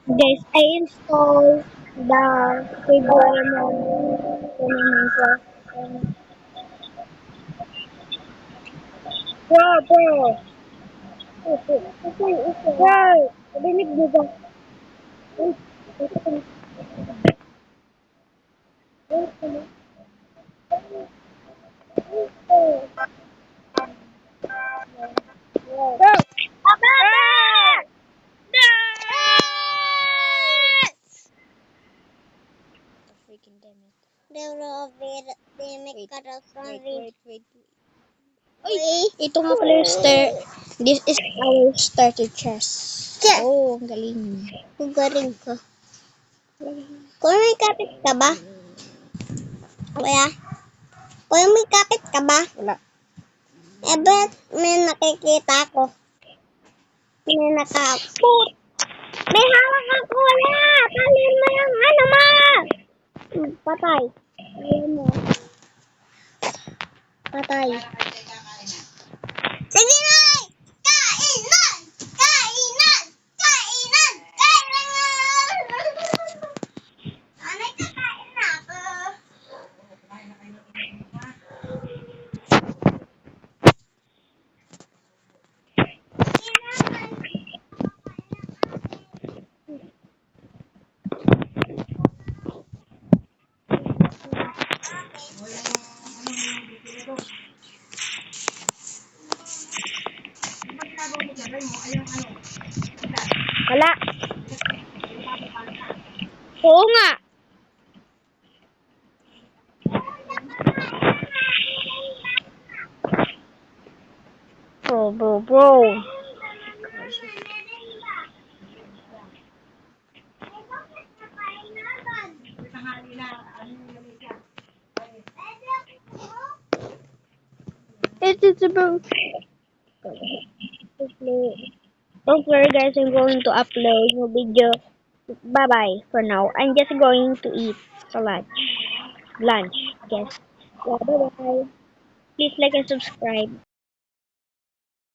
Guys, I installed the Figuremon in Minecraft. And, bro. Bro, narinig mo ba? Uy, ito ka na. Bro! Papa! Freaking damn it. Wait. Ito nga pala yung this is our starter chest. Oh, ang galing. Galing ka. Kung may kapit ka ba? Kuya? Kung may kapit ka ba? Wala. Eh, ba't may nakikita ko? May nakaput. May hawak ang kuya! Talin mo yung ano mo! Patay. Ayun mo. Patay. Sige na! Kainan! Kainan! Kainan! Kainan! Anay, kakain na ako. Wala. Oo nga. Bro. It's about... Don't worry guys, I'm going to upload a video. Bye-bye for now. I'm just going to eat for lunch. Lunch, yes. Yeah, bye-bye. Please like and subscribe.